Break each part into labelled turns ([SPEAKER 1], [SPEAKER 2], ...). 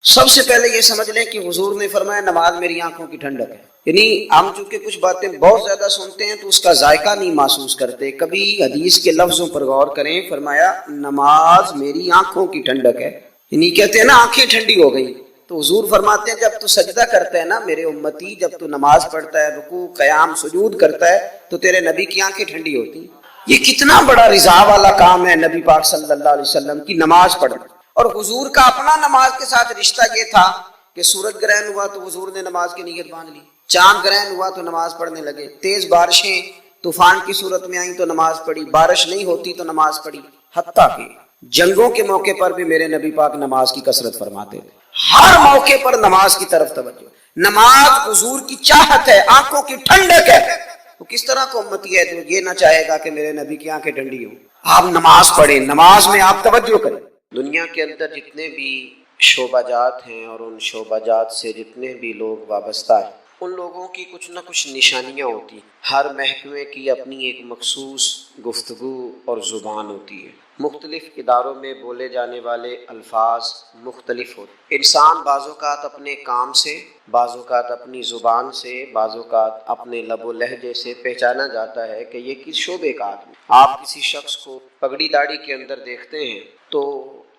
[SPEAKER 1] سب سے پہلے یہ سمجھ لیں کہ حضور نے فرمایا نماز میری آنکھوں کی ٹھنڈک ہے. یعنی ہم چونکہ کچھ باتیں بہت زیادہ سنتے ہیں تو اس کا ذائقہ نہیں محسوس کرتے. کبھی حدیث کے لفظوں پر غور کریں. فرمایا نماز میری آنکھوں کی ٹھنڈک ہے. یعنی کہتے ہیں نا آنکھیں ٹھنڈی ہو گئی. تو حضور فرماتے ہیں جب تو سجدہ کرتا ہے نا میرے امتی، جب تو نماز پڑھتا ہے، رکوع قیام سجود کرتا ہے، تو تیرے نبی کی آنکھیں ٹھنڈی ہوتی. یہ کتنا بڑا رضا والا کام ہے نبی پاک صلی اللہ علیہ وسلم کی نماز پڑھنا. اور حضور کا اپنا نماز کے ساتھ رشتہ یہ تھا کہ سورج گرہن ہوا تو حضور نے نماز کی نیت باندھ لی، چاند گرہن ہوا تو نماز پڑھنے لگے، تیز بارشیں طوفان کی صورت میں آئیں تو نماز پڑھی، بارش نہیں ہوتی تو نماز پڑھی. حتیٰ کہ جنگوں کے موقع پر بھی میرے نبی پاک نماز کی کثرت فرماتے تھے. ہر موقع پر نماز کی طرف توجہ. نماز حضور کی چاہت ہے، آنکھوں کی ٹھنڈک ہے. وہ کس طرح کو امتی ہے جو یہ نہ چاہے گا کہ میرے نبی کی آنکھیں ٹھنڈی ہوں. آپ نماز پڑھیں، نماز میں آپ توجہ کریں. دنیا کے اندر جتنے بھی شعبہ جات ہیں اور ان شعبہ جات سے جتنے بھی لوگ وابستہ ہیں، ان لوگوں کی کچھ نہ کچھ نشانیاں ہوتی ہیں. ہر محکمے کی اپنی ایک مخصوص گفتگو اور زبان ہوتی ہے. مختلف اداروں میں بولے جانے والے الفاظ مختلف ہوتے. انسان بعض اوقات اپنے کام سے، بعض اوقات اپنی زبان سے، بعض اوقات اپنے لب و لہجے سے پہچانا جاتا ہے کہ یہ کس شعبے کا آدمی. آپ کسی شخص کو پگڑی داڑھی کے اندر دیکھتے ہیں تو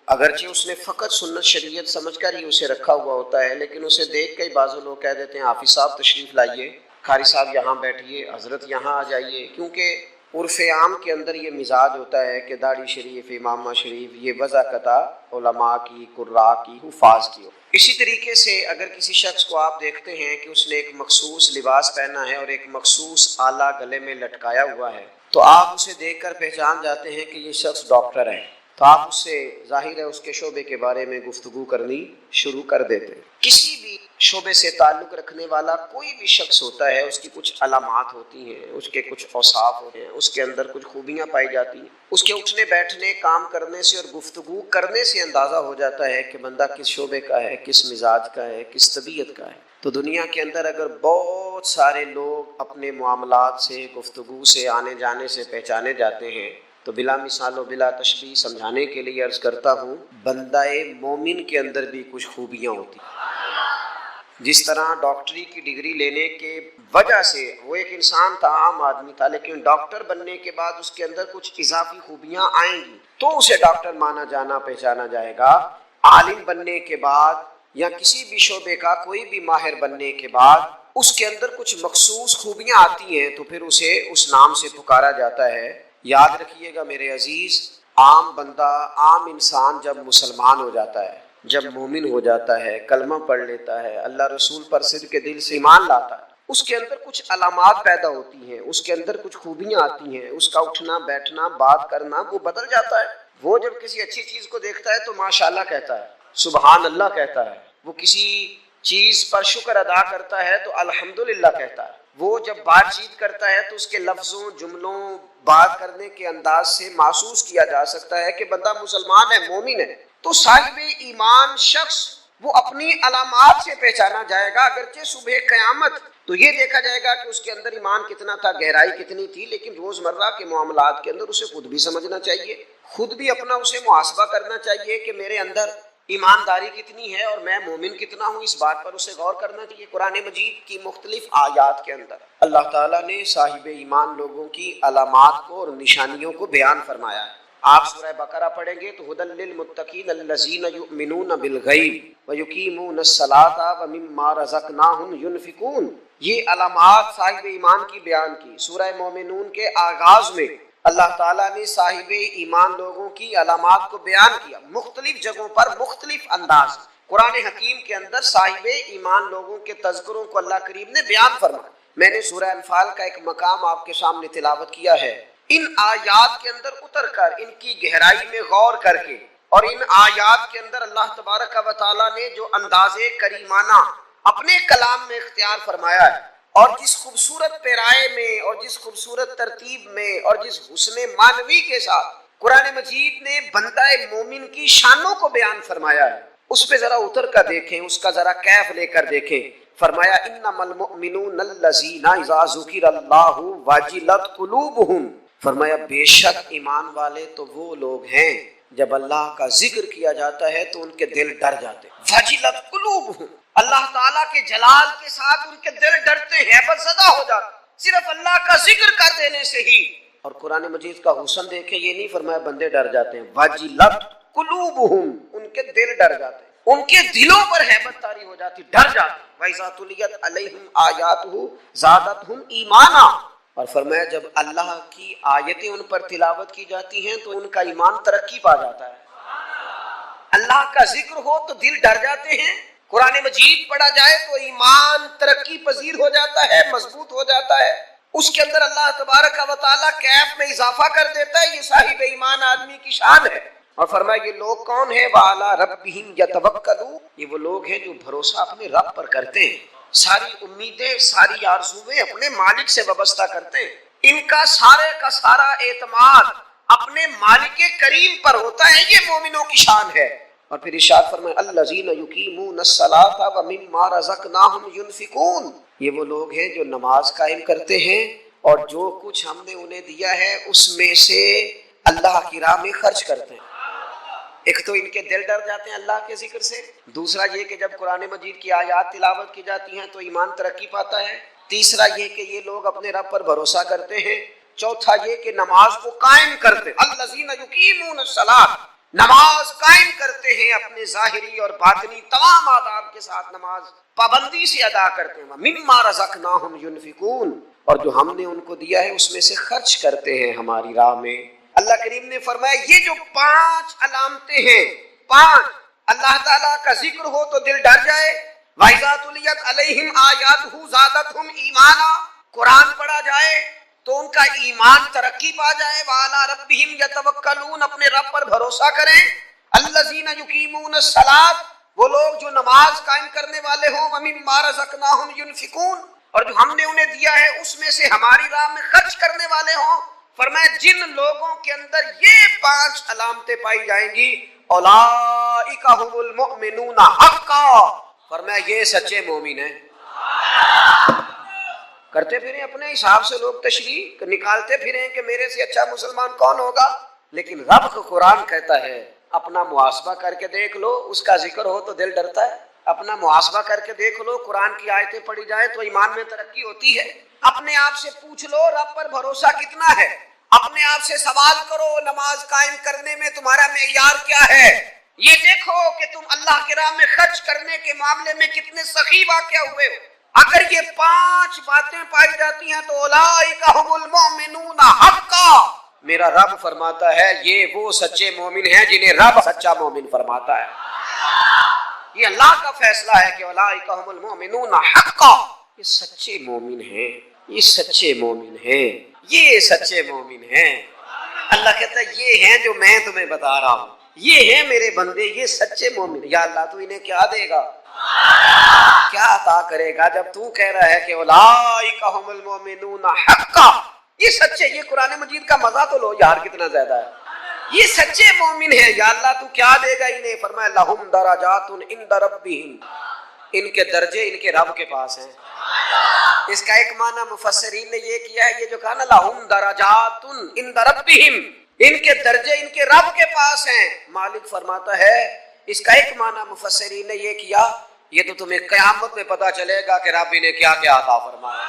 [SPEAKER 1] اگرچہ اس نے فقط سنت شریعت سمجھ کر ہی اسے رکھا ہوا ہوتا ہے، لیکن اسے دیکھ کے بعض لوگ کہہ دیتے ہیں حافظ صاحب تشریف لائیے، قاری صاحب یہاں بیٹھیے، حضرت یہاں آ جائیے. کیونکہ عرف عام کے اندر یہ مزاج ہوتا ہے کہ داڑھی شریف، امامہ شریف یہ وضاقتہ علماء کی، قراء کی، حفاظ کی ہو. اسی طریقے سے اگر کسی شخص کو آپ دیکھتے ہیں کہ اس نے ایک مخصوص لباس پہنا ہے اور ایک مخصوص آلہ گلے میں لٹکایا ہوا ہے، تو آپ اسے دیکھ کر پہچان جاتے ہیں کہ یہ شخص ڈاکٹر ہے. تو آپ اس سے ظاہر ہے اس کے شعبے کے بارے میں گفتگو کرنی شروع کر دیتے ہیں. کسی بھی شعبے سے تعلق رکھنے والا کوئی بھی شخص ہوتا ہے، اس کی کچھ علامات ہوتی ہیں، اس کے کچھ اوصاف ہوتے ہیں، اس کے اندر کچھ خوبیاں پائی جاتی ہیں. اس کے اٹھنے بیٹھنے، کام کرنے سے اور گفتگو کرنے سے اندازہ ہو جاتا ہے کہ بندہ کس شعبے کا ہے، کس مزاج کا ہے، کس طبیعت کا ہے. تو دنیا کے اندر اگر بہت سارے لوگ اپنے معاملات سے، گفتگو سے، آنے جانے سے پہچانے جاتے ہیں، تو بلا مثال و بلا تشبیہ سمجھانے کے لیے عرض کرتا ہوں، بندہ مومن کے اندر بھی کچھ خوبیاں ہوتی ہیں. جس طرح ڈاکٹری کی ڈگری لینے کے وجہ سے وہ ایک انسان تھا، عام آدمی تھا، لیکن ڈاکٹر بننے کے بعد اس کے اندر کچھ اضافی خوبیاں آئیں گی تو اسے ڈاکٹر مانا جانا، پہچانا جائے گا. عالم بننے کے بعد یا کسی بھی شعبے کا کوئی بھی ماہر بننے کے بعد اس کے اندر کچھ مخصوص خوبیاں آتی ہیں تو پھر اسے اس نام سے پکارا جاتا ہے. یاد رکھیے گا میرے عزیز، عام بندہ، عام انسان جب مسلمان ہو جاتا ہے، جب مومن ہو جاتا ہے، کلمہ پڑھ لیتا ہے، اللہ رسول پر صدق دل سے ایمان لاتا ہے، اس کے اندر کچھ علامات پیدا ہوتی ہیں، اس کے اندر کچھ خوبیاں آتی ہیں. اس کا اٹھنا بیٹھنا، بات کرنا وہ بدل جاتا ہے. وہ جب کسی اچھی چیز کو دیکھتا ہے تو ماشاءاللہ کہتا ہے، سبحان اللہ کہتا ہے. وہ کسی چیز پر شکر ادا کرتا ہے تو الحمدللہ کہتا ہے. وہ جب بات چیت کرتا ہے تو اس کے لفظوں، جملوں، بات کرنے کے انداز سے محسوس کیا جا سکتا ہے کہ بندہ مسلمان ہے، مومن ہے. تو صاحب ایمان شخص وہ اپنی علامات سے پہچانا جائے گا. اگرچہ صبح قیامت تو یہ دیکھا جائے گا کہ اس کے اندر ایمان کتنا تھا، گہرائی کتنی تھی، لیکن روزمرہ کے معاملات کے اندر اسے خود بھی سمجھنا چاہیے، خود بھی اپنا اسے محاسبہ کرنا چاہیے کہ میرے اندر ایمانداری کتنی ہے اور میں مومن کتنا ہوں. اس بات پر اسے غور کرنا چاہیے. قرآن مجید کی مختلف آیات کے اندر اللہ تعالیٰ نے صاحب ایمان لوگوں کی علامات کو اور نشانیوں کو بیان فرمایا ہے. آپ سورہ بقرہ پڑھیں گے تو ھدی للمتقین الذین یؤمنون بالغیب ویقیمون الصلاۃ ومما رزقناہم ینفقون. یہ علامات صاحب ایمان کی بیان کی. سورہ مومنون کے آغاز میں اللہ تعالیٰ نے صاحب ایمان لوگوں کی علامات کو بیان کیا، مختلف جگہوں پر مختلف انداز. قرآن حکیم کے اندر صاحب ایمان لوگوں کے تذکروں کو اللہ کریم نے بیان فرمایا. میں نے سورہ انفال کا ایک مقام آپ کے سامنے تلاوت کیا ہے. ان آیات کے اندر اتر کر، ان کی گہرائی میں غور کر کے، اور ان آیات کے اندر اللہ تبارک و تعالیٰ نے جو انداز کریمانہ اپنے کلام میں اختیار فرمایا ہے، اور جس خوبصورت پیرائے میں اور جس خوبصورت ترتیب میں اور جس حسن معنوی کے ساتھ قرآن مجید نے بندہ مومن کی شانوں کو بیان فرمایا ہے، اس پہ ذرا اتر کر دیکھیں، اس کا ذرا کیف لے کر دیکھیں. فرمایا انما المؤمنون الذین اذا ذکر اللہ وجلت قلوبہم. فرمایا بے شک ایمان والے تو وہ لوگ ہیں جب اللہ کا ذکر کیا جاتا ہے تو ان کے دل ڈر جاتے ہیں. وجلت قلوبہم، اللہ تعالیٰ کے جلال کے ساتھ ان کے دل ڈرتے ہیں، ہیبت زدہ ہو جاتے صرف اللہ کا ذکر کر دینے سے ہی. اور قرآن مجید کا حسن دیکھیں، یہ نہیں فرمایا بندے ڈر جاتے ہیں، وجلت قلوبہم، ان کے دل ڈر جاتے ہیں، ان کے دلوں پر ہیبت طاری ہو جاتی، ڈر جاتے. وَإِذَا تُلِيَتْ عَلَيْهِمْ آيَاتُهُ زَادَتْهُمْ ایمانا، اور فرمایا جب اللہ کی آیتیں ان پر تلاوت کی جاتی ہیں تو ان کا ایمان ترقی پا جاتا ہے. اللہ کا ذکر ہو تو دل ڈر جاتے ہیں، قرآن مجید پڑھا جائے تو ایمان ترقی پذیر ہو جاتا ہے، مضبوط ہو جاتا ہے. اس کے اندر اللہ تبارک و تعالیٰ کیف میں اضافہ کر دیتا ہے. یہ صاحب ایمان آدمی کی شان ہے. اور فرمایا یہ لوگ کون ہیں؟ وَعَلَىٰ رَبِّهِمْ يَتَوَكَّلُونَ، یہ وہ لوگ ہیں جو بھروسہ اپنے رب پر کرتے ہیں، ساری امیدیں، ساری آرزویں اپنے مالک سے وابستہ کرتے ہیں. ان کا سارے کا سارا اعتماد اپنے مالک کریم پر ہوتا ہے. یہ مومنوں کی شان ہے. اور پھر ارشاد فرمائے الذین یقیمون الصلاۃ ومما رزقناہم ینفقون، یہ وہ لوگ ہیں جو نماز قائم کرتے ہیں اور جو کچھ ہم نے انہیں دیا ہے اس میں سے اللہ کی راہ میں خرچ کرتے ہیں. ایک تو ان کے دل ڈر جاتے ہیں اللہ کے ذکر سے، دوسرا یہ کہ جب قرآن مجید کی آیات تلاوت کی جاتی ہیں تو ایمان ترقی پاتا ہے، تیسرا یہ کہ یہ لوگ اپنے رب پر بھروسہ کرتے ہیں، چوتھا یہ کہ نماز کو قائم کرتے. الذین یقیمون الصلاۃ، نماز قائم کرتے ہیں، اپنے ظاہری اور باطنی تمام آداب کے ساتھ نماز پابندی سے ادا کرتے ہیں. مما رزقناہم ینفقون، اور جو ہم نے ان کو دیا ہے اس میں سے خرچ کرتے ہیں ہماری راہ میں. اللہ کریم نے فرمایا یہ جو 5 علامتیں ہیں، 5 اللہ تعالیٰ کا ذکر ہو تو دل ڈر جائے، وَإِذَا تُلِيَتْ عَلَيْهِمْ آيَاتُهُ زَادَتْهُمْ ایمانا، قرآن پڑھا جائے تو ان کا ایمان ترقی پا جائے، وَعَلَىٰ رَبِّهِمْ يَتَوَكَّلُونَ، اپنے رب پر بھروسہ کریں. الَّذِينَ يُقِيمُونَ الصَّلَاةَ، وہ لوگ جو نماز قائم کرنے والے ہوں، وَمِمَّا رَزَقْنَاهُمْ يُنْفِقُونَ، اور جو ہم نے انہیں دیا ہے اس میں سے ہماری راہ میں خرچ کرنے والے ہوں. فرمایا جن لوگوں کے اندر یہ 5 علامتیں پائی جائیں گی، اولئک هم المؤمنون حقا، فرمایا یہ سچے مومن ہیں. کرتے پھریں اپنے حساب سے لوگ تشریح نکالتے پھریں کہ میرے سے اچھا مسلمان کون ہوگا، لیکن رب کا قرآن کہتا ہے اپنا محاسبہ کر کے دیکھ لو، اس کا ذکر ہو تو دل ڈرتا ہے. اپنا محاسبہ کر کے دیکھ لو، قرآن کی آیتیں پڑھی جائیں تو ایمان میں ترقی ہوتی ہے. اپنے آپ سے پوچھ لو رب پر بھروسہ کتنا ہے، اپنے آپ سے سوال کرو نماز قائم کرنے میں تمہارا معیار کیا ہے. یہ دیکھو کہ تم اللہ کی راہ میں خرچ کرنے کے معاملے میں کتنے سخی واقع ہوئے ہو. اگر یہ 5 باتیں پائی جاتی ہیں تو اولئک هم المؤمنون حقا، میرا رب فرماتا ہے یہ وہ سچے مومن ہیں جنہیں رب سچا مومن فرماتا ہے. یہ اللہ کا فیصلہ ہے کہ اولئک هم المؤمنون حقا، یہ سچے مومن ہیں، یہ سچے مومن ہیں، یہ سچے مومن ہیں. اللہ کہتا ہے یہ ہیں جو میں تمہیں بتا رہا ہوں، یہ ہیں میرے بندے، یہ سچے مومن. یا اللہ تو انہیں کیا دے گا، کیا عطا کرے گا جب تو کہہ رہا ہے کہ اولئک هم المؤمنون حقا، یہ سچے. یہ قرآن مجید کا مزہ تو لو یار کتنا زیادہ ہے. یہ سچے مومن ہیں، یا اللہ تو کیا دے گا انہیں. فرمایا لہم درجات عند ربہم، ان کے درجے ان کے رب کے پاس ہیں. اس کا ایک معنی مفسرین نے یہ کیا ہے، یہ جو کہا نا لہم درجات عند ربہم، ان کے درجے ان کے رب کے پاس ہیں. مالک فرماتا ہے اس کا ایک معنی مفسرین نے یہ کیا، یہ تو تمہیں قیامت میں پتا چلے گا کہ رب انہیں کیا کیا عطا فرمایا.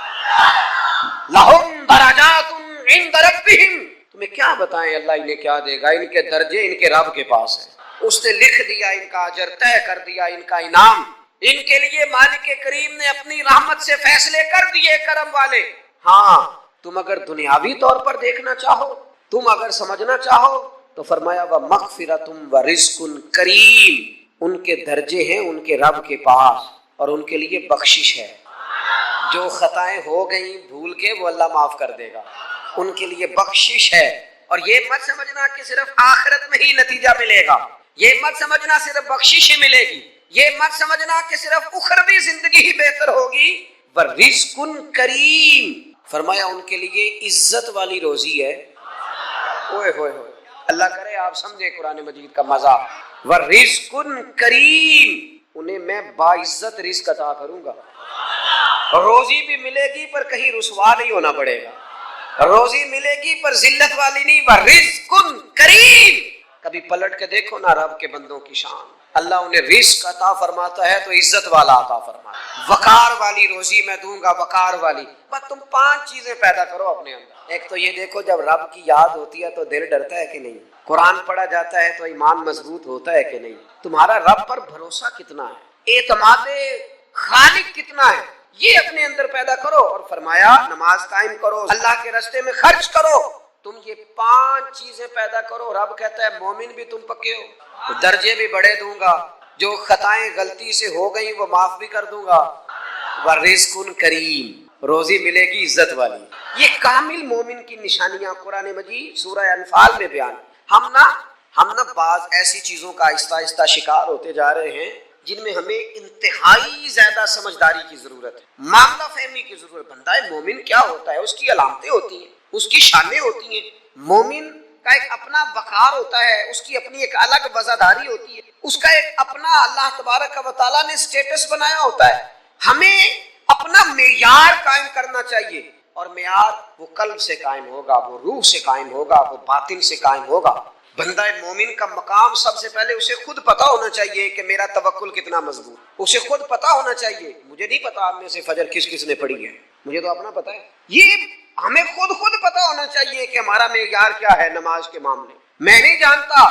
[SPEAKER 1] لہم درجات عند ربہم، تمہیں کیا بتائیں اللہ انہیں کیا دے گا، ان کے درجے ان کے رب کے پاس ہیں. اس نے لکھ دیا ان کا اجر، طے کر دیا ان کا انعام. ان کے لیے مالک کریم نے اپنی رحمت سے فیصلے کر دیے کرم والے. ہاں تم اگر دنیاوی طور پر دیکھنا چاہو، تم اگر سمجھنا چاہو تو فرمایا وَمَغْفِرَةٌ وَرِزْقٌ کریم، ان کے درجے ہیں ان کے رب کے پاس اور ان کے لیے بخشش ہے. جو خطائیں ہو گئیں بھول کے وہ اللہ معاف کر دے گا، ان کے لیے بخشش ہے. اور یہ مت سمجھنا کہ صرف آخرت میں ہی نتیجہ ملے گا، یہ مت سمجھنا صرف بخشش ہی ملے گی، یہ مت سمجھنا کہ صرف اخروی زندگی ہی بہتر ہوگی. وَرِزْقٌ کریم، فرمایا ان کے لیے عزت والی روزی ہے. اوئے ہوئے ہوئے، اللہ کرے آپ سمجھیں قرآن مجید کا مزہ. وَرِزْقٌ کریم، انہیں میں باعزت رزق عطا کروں گا. روزی بھی ملے گی پر کہیں رسوا نہیں ہونا پڑے گا، روزی ملے گی پر ذلت والی نہیں. وَرِزْقٌ کریم، کبھی پلٹ کے دیکھو نا رب کے بندوں کی شان، اللہ انہیں رزق عطا فرماتا ہے تو عزت والا عطا فرماتا ہے، وقار والی روزی میں دوں گا، وقار والی۔ بس تم 5 چیزیں پیدا کرو اپنے اندر۔ ایک تو یہ دیکھو جب رب کی یاد ہوتی ہے تو دل ڈرتا ہے کہ نہیں، قرآن پڑھا جاتا ہے تو ایمان مضبوط ہوتا ہے کہ نہیں، تمہارا رب پر بھروسہ کتنا ہے، اعتماد خالق کتنا ہے، یہ اپنے اندر پیدا کرو۔ اور فرمایا نماز قائم کرو، اللہ کے راستے میں خرچ کرو۔ تم یہ 5 چیزیں پیدا کرو، رب کہتا ہے مومن بھی تم پکے ہو، درجے بھی بڑے دوں گا، جو خطائیں غلطی سے ہو گئی وہ معاف بھی کر دوں گا، ورزق کریم، روزی ملے گی عزت والی۔ یہ کامل مومن کی نشانیاں قرآن مجید سورہ انفال میں بیان۔ ہم نا بعض ایسی چیزوں کا آہستہ آہستہ شکار ہوتے جا رہے ہیں جن میں ہمیں انتہائی زیادہ سمجھداری کی ضرورت ہے، معاملہ فہمی کی ضرورت۔ بندہ مومن کیا ہوتا ہے، اس کی علامتیں ہوتی ہیں، اس کی شانیں ہوتی ہیں۔ مومن کا ایک اپنا وقار ہوتا ہے، اس کی اپنی ایک الگ وزاداری ہوتی ہے، اس کا ایک اپنا اللہ تبارک و تعالیٰ نے سٹیٹس بنایا ہوتا ہے۔ ہمیں اپنا معیار قائم کرنا چاہیے، اور معیار وہ قلب سے قائم ہوگا، وہ روح سے قائم ہوگا، وہ باطن سے قائم ہوگا۔ بندہ مومن کا مقام سب سے پہلے اسے خود پتا ہونا چاہیے کہ میرا توکل کتنا مضبوط، اسے خود پتا ہونا چاہیے۔ مجھے نہیں پتا آپ میں سے فجر کس نے پڑھی ہے، مجھے تو اپنا پتا ہے۔ یہ ہمیں خود پتا ہونا چاہیے کہ ہمارا معیار کیا ہے نماز کے معاملے۔ میں نہیں جانتا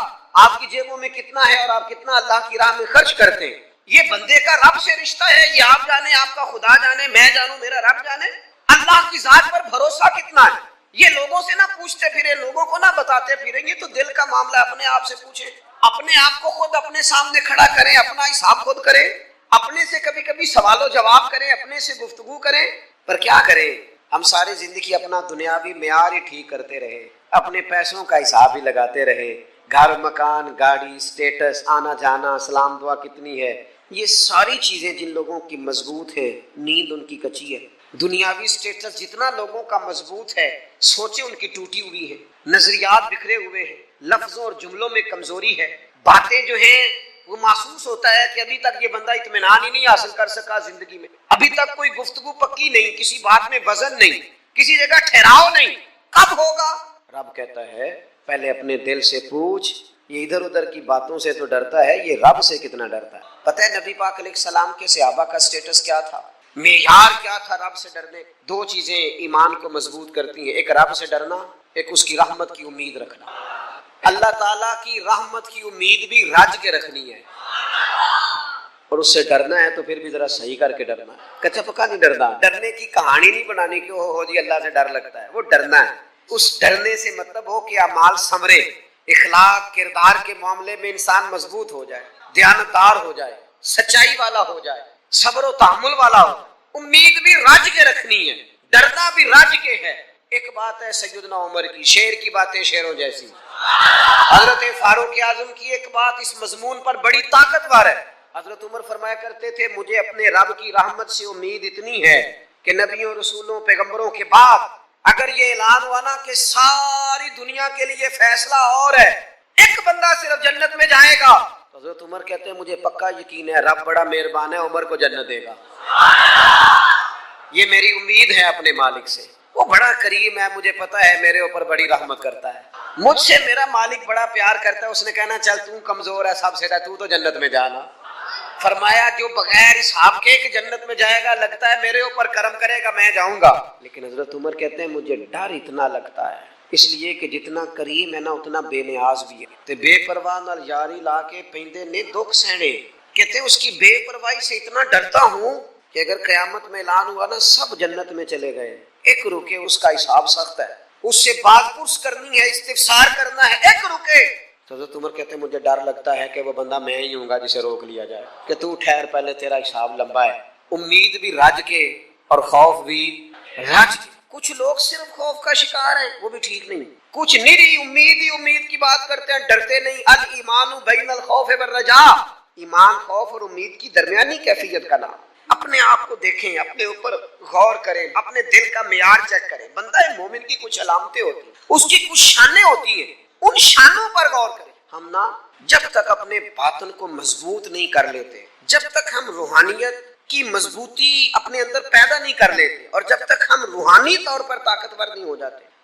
[SPEAKER 1] آپ کی جیبوں میں کتنا ہے اور آپ کتنا اللہ کی راہ میں خرچ کرتے ہیں، یہ بندے کا رب سے رشتہ ہے، یہ آپ جانے، آپ کا خدا جانے، میں جانوں، میرا رب جانے۔ اللہ کی ذات پر بھروسہ کتنا ہے، یہ لوگوں سے نہ پوچھتے پھریں، لوگوں کو نہ بتاتے پھریں، یہ تو دل کا معاملہ ہے، اپنے آپ سے پوچھیں، اپنے آپ کو خود اپنے سامنے کھڑا کریں، اپنا حساب خود کریں، اپنے سے کبھی کبھی سوال و جواب کریں، اپنے سے گفتگو کریں۔ پر کیا کریں، ہم ساری زندگی اپنا دنیاوی معیار ہی ٹھیک کرتے رہے، اپنے پیسوں کا حساب ہی لگاتے رہے، گھر مکان گاڑی سٹیٹس آنا جانا سلام دعا کتنی ہے، یہ ساری چیزیں جن لوگوں کی مضبوط ہے نیند ان کی کچی ہے۔ دنیاوی سٹیٹس جتنا لوگوں کا مضبوط ہے سوچیں ان کی ٹوٹی ہوئی ہے، نظریات بکھرے ہوئے ہیں، لفظوں اور جملوں میں کمزوری ہے، باتیں جو ہیں وہ محسوس ہوتا ہے کہ ابھی تک یہ بندہ اطمینان ہی نہیں حاصل کر سکا زندگی میں، ابھی تک کوئی گفتگو پکی نہیں، کسی بات میں وزن نہیں، کسی جگہ ٹھہراؤ نہیں، کب ہوگا؟ رب کہتا ہے پہلے اپنے دل سے پوچھ، یہ ادھر ادھر کی باتوں سے تو ڈرتا ہے، یہ رب سے کتنا ڈرتا ہے۔ پتہ ہے نبی پاک علیہ السلام کے صحابہ کا سٹیٹس کیا تھا، معیار کیا تھا رب سے ڈرنے؟ 2 چیزیں ایمان کو مضبوط کرتی ہیں، ایک رب سے ڈرنا، ایک اس کی رحمت کی امید رکھنا۔ اللہ تعالیٰ کی رحمت کی امید بھی رج کے رکھنی ہے، اور اس سے ڈرنا ہے تو پھر بھی ذرا صحیح کر کے ڈرنا ہے، کچا پکا نہیں ڈرنا، ڈرنے کی کہانی نہیں بنانی کہ ہو جی اللہ سے ڈر لگتا ہے، وہ ڈرنا ہے۔ اس ڈرنے سے مطلب ہو کہ اعمال ثمرے، اخلاق کردار کے معاملے میں انسان مضبوط ہو جائے، دیانتدار ہو جائے، سچائی والا ہو جائے، صبر و تحمل والا ہو۔ امید بھی رج کے رکھنی ہے، ڈرنا بھی رج کے ہے۔ ایک بات ہے سیدنا عمر کی، شیر کی باتیں شیروں جیسی، حضرت فاروق اعظم کی ایک بات اس مضمون پر بڑی طاقتور ہے۔ حضرت عمر فرمایا کرتے تھے مجھے اپنے رب کی رحمت سے امید اتنی ہے کہ نبیوں رسولوں پیغمبروں کے بعد اگر یہ اعلان ہوا نا کہ ساری دنیا کے لیے فیصلہ اور ہے، ایک بندہ صرف جنت میں جائے گا، تو حضرت عمر کہتے ہیں مجھے پکا یقین ہے رب بڑا مہربان ہے، عمر کو جنت دے گا، یہ میری امید ہے اپنے مالک سے، وہ بڑا کریم ہے، مجھے پتا ہے میرے اوپر بڑی رحمت کرتا ہے، مجھ سے میرا مالک بڑا پیار کرتا ہے، اس نے کہنا چل تو کمزور ہے سب سے، تو جنت میں جانا۔ فرمایا جو بغیر حساب کے جنت میں جائے گا، لگتا ہے میرے اوپر کرم کرے گا میں جاؤں گا، لیکن حضرت عمر کہتے ہیں مجھے ڈر اتنا لگتا ہے اس لیے کہ جتنا کریم ہے نا اتنا بے نیاز بھی ہے، تے بے پرواہ نال یاری لا کے پیندے نے دکھ سہنے، کہتے ہیں اس کی بے پرواہی سے اتنا ڈرتا ہوں کہ اگر قیامت میں اعلان ہوا نا سب جنت میں چلے گئے، ایک رکے اس کا حساب سخت ہے، اس سے بات پرس کرنی ہے، استفسار کرنا ہے، ایک رکے۔ تو حضرت عمر کہتے ہیں مجھے ڈر لگتا ہے کہ وہ بندہ میں ہی ہوں گا جسے روک لیا جائے کہ تو ٹھہر پہلے تیرا حساب لمبا ہے۔ امید بھی رج کے اور خوف بھی رج کے۔ کچھ لوگ صرف خوف کا شکار ہیں، وہ بھی ٹھیک نہیں، کچھ نری امید ہی امید کی بات کرتے ہیں، ڈرتے نہیں۔ الایمان بین الخوف والرجاء، ایمان خوف اور امید کی درمیانی کیفیت کا نام۔ اپنے آپ کو دیکھیں، اپنے اوپر غور کریں، اپنے دل کا معیار چیک کریں۔ بندہ مومن کی کچھ علامتیں ہوتی ہیں، اس کی کچھ شانیں ہوتی ہیں، ان شانوں پر غور کریں۔ ہم نا جب تک اپنے باطن کو مضبوط نہیں کر لیتے، جب تک ہم روحانیت کی مضبوطی اپنے اندر پیدا نہیں کر لیتے، اور جب تک ہم روحانی طور پر طاقتور نہیں ہو جاتے،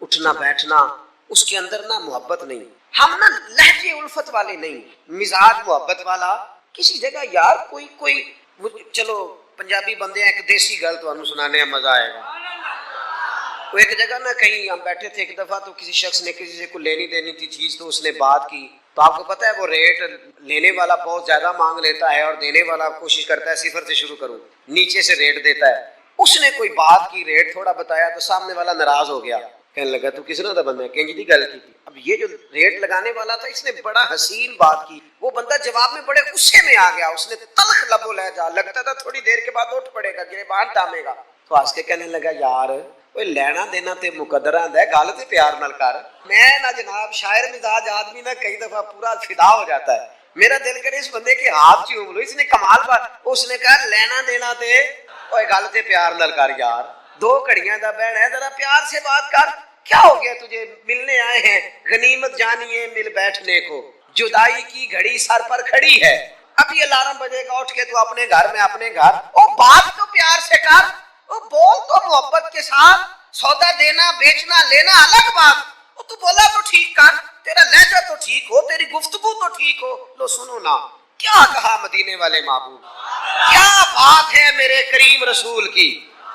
[SPEAKER 1] اٹھنا بیٹھنا، اس کے اندر نہ محبت نہیں، ہم نہ لہجے الفت والے نہیں، مزاج محبت والا. کسی جگہ یار کوئی چلو پنجابی بندے ہیں، ایک دیسی گل تو سنانے میں مزہ آئے گا. وہ ایک جگہ نہ کہیں ہم بیٹھے تھے ایک دفعہ، تو کسی شخص نے کسی سے کوئی لینی دینی تھی چیز، تو اس نے بات کی. تو آپ کو پتہ ہے وہ ریٹ لینے والا بہت زیادہ مانگ لیتا ہے اور دینے والا کوشش کرتا ہے صفر سے شروع کروں، نیچے سے ریٹ دیتا ہے. اس نے کوئی بات کی، ریٹ تھوڑا بتایا، تو سامنے والا ناراض ہو گیا، کہنے لگا تو کس طرح بندہ ہے، کہیں جی گل کی تھی. اب یہ جو ریٹ لگانے والا تھا اس نے بڑا حسین بات کی، وہ بندہ جواب میں بڑے غصے میں آ گیا، اس نے تلخ لب و لہجہ، لگتا تھا تھوڑی دیر کے بعد اٹھ پڑے گا، گریبان تامے گا. تو ہنس کے کہنے لگا یار کوئی لینا دینا تے مقدرہ ہے، گل تے پیار نال کر. میں نہ جناب شاعر مزاج آدمی نہ کئی دفعہ پورا فدا ہو جاتا ہے، میرا دل کرے اس بندے کے ہاتھ چوم لو، اس نے کمال بات. اس نے کہا لینا دینا تے اوے گل تے پیار نال کر یار، دو گھڑیاں دا بہن ہے، ذرا پیار سے بات کر. کیا ہو گیا تجھے، ملنے آئے ہیں، غنیمت جانیے مل بیٹھنے کو، جدائی کی گھڑی سر پر کھڑی ہے، ابھی الارم بجے گا اٹھ کے تو اپنے گھر میں اپنے گھر. او بات تو پیار سے کر، او بول تو محبت کے ساتھ. سودا دینا بیچنا لینا الگ بات، او تو بولا تو ٹھیک کر، تیرا لہجہ تو ٹھیک ہو، تیری گفتگو تو ٹھیک ہو. لو سنو نا کیا کہا مدینے والے محبوب، کیا بات ہے میرے کریم رسول کی.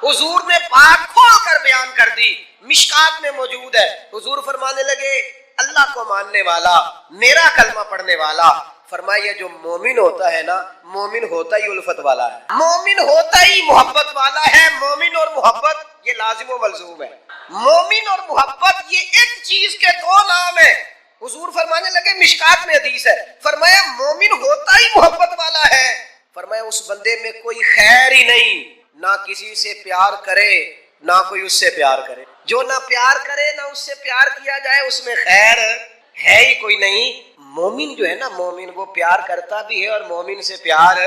[SPEAKER 1] حضور نے بات کھول کر بیان کر دی، مشکات میں موجود ہے. حضور فرمانے لگے اللہ کو ماننے والا، میرا کلمہ پڑھنے والا، فرمایا جو مومن ہوتا ہے نا، مومن ہوتا ہی الفت والا ہے، مومن ہوتا ہی محبت والا ہے. مومن اور محبت یہ لازم و ملزوم ہے. مومن اور محبت یہ ایک چیز کے دو نام ہیں. حضور فرمانے لگے مشکات میں حدیث ہے، فرمایا مومن ہوتا ہی محبت والا ہے. فرمایا اس بندے میں کوئی خیر ہی نہیں، نہ کسی سے پیار کرے نہ کوئی اس سے پیار کرے. جو نہ پیار کرے نہ اس سے پیار کیا جائے اس میں خیر ہے ہی کوئی نہیں. مومن جو ہے نا، مومن وہ پیار کرتا بھی ہے اور مومن سے پیار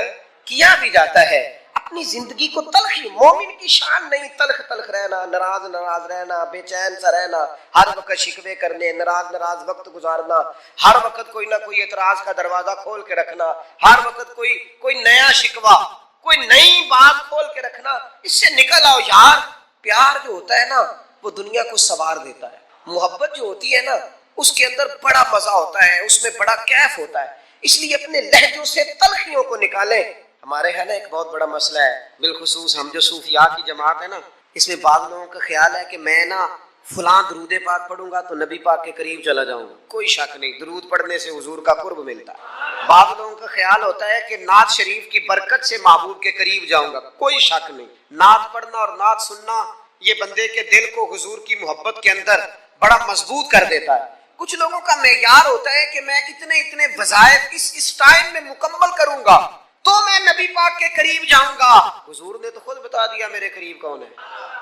[SPEAKER 1] کیا بھی جاتا ہے. اپنی زندگی کو تلخی، مومن کی شان نہیں تلخ تلخ رہنا، ناراض رہنا، بے چین سا رہنا، ہر وقت شکوے کرنے، ناراض وقت گزارنا، ہر وقت کوئی نہ کوئی اعتراض کا دروازہ کھول کے رکھنا، ہر وقت کوئی نیا شکوہ، کوئی نئی بات کھول کے رکھنا. اس سے نکل آؤ یار. پیار جو ہوتا ہے نا وہ دنیا کو سوار دیتا ہے. محبت جو ہوتی ہے نا اس کے اندر بڑا مزہ ہوتا ہے، اس میں بڑا کیف ہوتا ہے. اس لیے اپنے لہجوں سے تلخیوں کو نکالیں. ہمارے ہے نا ایک بہت بڑا مسئلہ ہے، بالخصوص ہم جو صوفیاء کی جماعت ہے نا، اس میں بعض لوگوں کا خیال ہے کہ میں نا فلاں درود پاک پڑھوں گا تو نبی پاک کے قریب چلا جاؤں گا. کوئی شک نہیں، درود پڑھنے سے حضور کا قرب ملتا ہے. بعض لوگوں کا خیال ہوتا ہے کہ نعت شریف کی برکت سے محبوب کے قریب جاؤں گا. کوئی شک نہیں، نعت پڑھنا اور نعت سننا یہ بندے کے دل کو حضور کی محبت کے اندر بڑا مضبوط کر دیتا ہے. کچھ لوگوں کا معیار ہوتا ہے کہ میں اتنے وظائف اس ٹائم میں مکمل کروں گا تو میں نبی پاک کے قریب جاؤں گا. حضور نے تو خود بتا دیا میرے قریب کون ہے.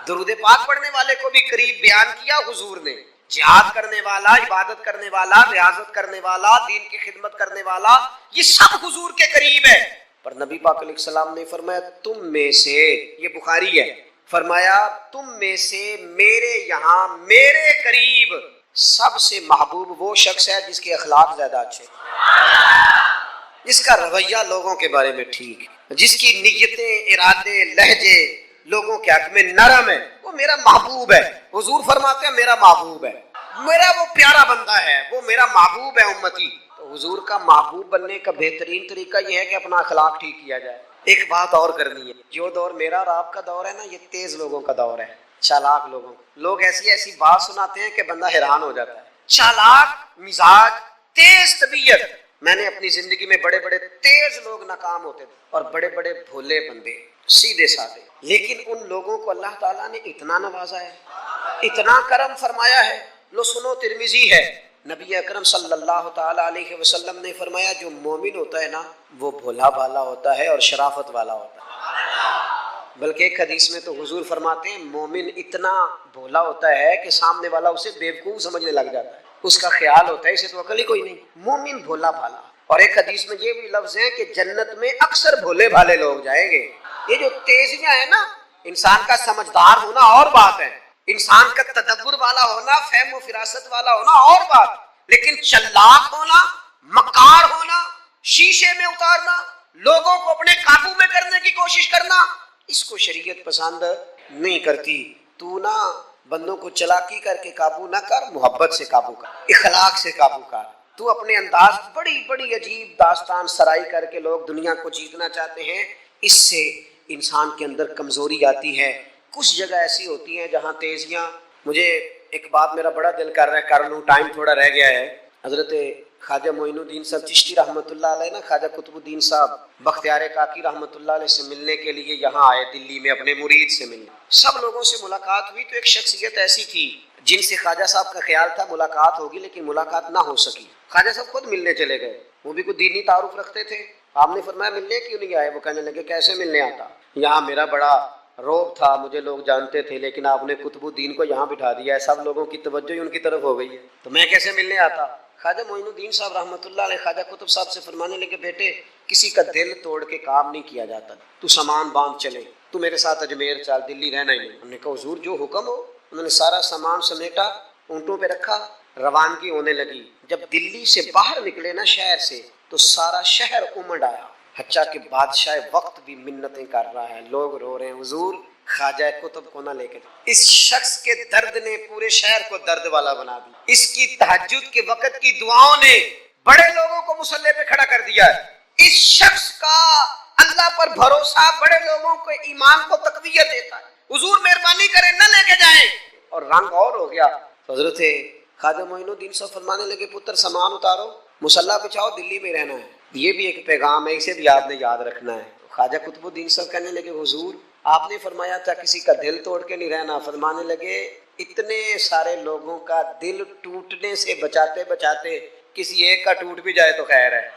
[SPEAKER 1] درود پاک پڑھنے والے کو بھی قریب بیان کیا حضور نے. جہاد کرنے والا، عبادت کرنے والا، ریاضت کرنے والا، دین کی خدمت کرنے والا، یہ سب حضور کے قریب ہے. پر نبی پاک علیہ السلام نے فرمایا تم میں سے، یہ بخاری ہے، فرمایا تم میں سے میرے یہاں میرے قریب سب سے محبوب وہ شخص ہے جس کے اخلاق زیادہ اچھے، جس کا رویہ لوگوں کے بارے میں ٹھیک ہے، جس کی نیتیں، ارادے، لہجے لوگوں کے حق میں نرم ہے، وہ میرا محبوب ہے. حضور فرماتے ہیں میرا محبوب ہے، میرا وہ پیارا بندہ ہے، وہ میرا محبوب ہے امتی. تو حضور کا محبوب بننے کا بہترین طریقہ یہ ہے کہ اپنا اخلاق ٹھیک کیا جائے. ایک بات اور کرنی ہے، جو دور میرا اور آپ کا دور ہے نا، یہ تیز لوگوں کا دور ہے، چالاک لوگوں کا. لوگ ایسی بات سناتے ہیں کہ بندہ حیران ہو جاتا ہے. چالاک مزاج، تیز طبیعت. میں نے اپنی زندگی میں بڑے تیز لوگ ناکام ہوتے تھے اور بڑے بھولے بندے، سیدھے سادے. لیکن ان لوگوں کو اللہ تعالیٰ نے اتنا نوازا ہے، اتنا کرم فرمایا ہے. لو سنو، ترمذی ہے، نبی اکرم صلی اللہ تعالیٰ علیہ وسلم نے فرمایا جو مومن ہوتا ہے نا وہ بھولا بھالا ہوتا ہے اور شرافت والا ہوتا ہے. بلکہ ایک حدیث میں تو حضور فرماتے ہیں مومن اتنا بھولا ہوتا ہے کہ سامنے والا اسے بیوقوف سمجھنے لگ جاتا ہے. اس کا خیال ہوتا ہے اسے تو عقل ہی کوئی نہیں. مومن بھولا بھالا. اور ایک حدیث میں یہ بھی لفظ ہے کہ جنت میں اکثر بھولے بھالے لوگ جائیں گے. یہ جو تیزیاں ہیں نا، انسان کا سمجھدار ہونا اور بات ہے، انسان کا تدبر والا ہونا، فہم و فراست والا ہونا اور بات، لیکن چلاک ہونا، مکار ہونا، شیشے میں اتارنا، لوگوں کو اپنے قابو میں کرنے کی کوشش کرنا، اس کو شریعت پسند نہیں کرتی. تو نا بندوں کو چلاکی کر کے قابو نہ کر، محبت سے قابو کر، اخلاق سے قابو کر۔ تو اپنے انداز بڑی بڑی عجیب داستان سرائی کر کے لوگ دنیا کو جیتنا چاہتے ہیں، اس سے انسان کے اندر کمزوری آتی ہے۔ کچھ جگہ ایسی ہوتی ہیں جہاں تیزیاں، مجھے ایک بات میرا بڑا دل کر رہا ہے، کر لوں، ٹائم تھوڑا رہ گیا ہے۔ حضرت خواجہ معین الدین صاحب چشتی رحمۃ اللہ علیہ نا، خواجہ قطب الدین صاحب بختیار کاکی رحمۃ اللہ علیہ سے ملنے کے لیے یہاں آئے دلی میں، اپنے مرید سے ملنے۔ سب لوگوں سے ملاقات ہوئی تو ایک شخصیت ایسی تھی جن سے خواجہ صاحب کا خیال تھا ملاقات ہوگی، لیکن ملاقات نہ ہو سکی۔ خواجہ صاحب خود ملنے چلے گئے، وہ بھی کوئی دینی تعارف رکھتے تھے۔ آپ نے فرمایا ملنے کیوں نہیں آئے؟ وہ کہنے لگے کیسے ملنے آتا، یہاں میرا بڑا روب تھا، مجھے لوگ جانتے تھے، لیکن آپ نے قطب الدین کو یہاں بٹھا دیا ہے، سب لوگوں کی توجہ ہی ان کی طرف ہو گئی ہے، تو میں کیسے ملنے آتا۔ خواجہ معین الدین صاحب رحمۃ اللہ علیہ خواجہ قطب صاحب سے فرمانے لگے بیٹے کسی کا دل توڑ کے کام نہیں کیا جاتا، تو سامان باندھ چلے، تو میرے ساتھ اجمیر چل، دلی رہنا ہی نہیں۔ انہوں نے کہا حضور جو حکم ہو۔ انہوں نے سارا سامان سمیٹا، اونٹوں پہ رکھا، روانگی ہونے لگی۔ جب دلی سے باہر نکلے نا شہر سے، تو سارا شہر امڑ آیا، حتیٰ کہ بادشاہ وقت بھی منتیں کر رہا ہے، لوگ رو رہے ہیں حضور خواجہ قطب کو نہ لے کے۔ اس شخص کے درد نے پورے شہر کو درد والا بنا دیا، اس کی تہجد کے وقت کی دعاؤں نے بڑے لوگوں کو مصلی پہ کھڑا کر دیا ہے۔ اس شخص کا اللہ پر بھروسہ بڑے لوگوں کو ایمان کو تقویت دیتا ہے۔ حضور مہربانی کریں نہ لے کے جائیں۔ اور رنگ اور ہو گیا۔ حضرت خواجہ معین الدین صاحب فرمانے لگے پتر سامان اتارو، مصلی بچھاؤ، دلی میں رہنا ہے۔ یہ بھی ایک پیغام ہے، اسے بھی آپ نے یاد رکھنا ہے۔ خواجہ قطب الدین صاحب کہنے لگے حضور آپ نے فرمایا تھا کسی کا دل توڑ کے نہیں رہنا۔ فرمانے لگے اتنے سارے لوگوں کا دل ٹوٹنے سے بچاتے بچاتے کسی ایک کا ٹوٹ بھی جائے تو خیر ہے۔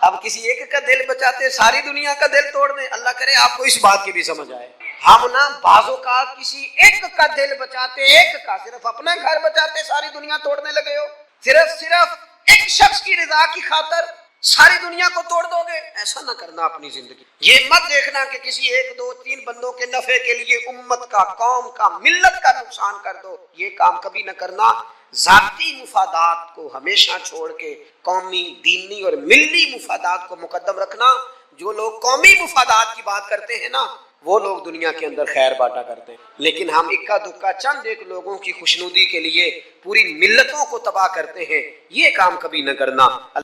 [SPEAKER 1] اب کسی ایک کا دل بچاتے ساری دنیا کا دل توڑ دیں، اللہ کرے آپ کو اس بات کی بھی سمجھ آئے۔ ہم نا بعض اوقات کسی ایک کا دل بچاتے، ایک کا، صرف اپنا گھر بچاتے ساری دنیا توڑنے لگے ہو، صرف ایک شخص کی رضا کی خاطر ساری دنیا کو توڑ دو گے۔ ایسا نہ کرنا اپنی زندگی۔ یہ مت دیکھنا کہ کسی ایک دو تین بندوں کے نفع کے لیے امت کا، قوم کا، ملت کا نقصان کر دو، یہ کام کبھی نہ کرنا۔ ذاتی مفادات کو ہمیشہ چھوڑ کے قومی، دینی اور ملی مفادات کو مقدم رکھنا۔ جو لوگ قومی مفادات کی بات کرتے ہیں نا، وہ لوگ دنیا کے اندر خیر باٹا کرتے ہیں، لیکن ہم اکا دکا چند ایک لوگوں کی خوشنودی کے لیے پوری ملتوں کو تباہ کرتے ہیں، یہ کام کبھی نہ کرنا۔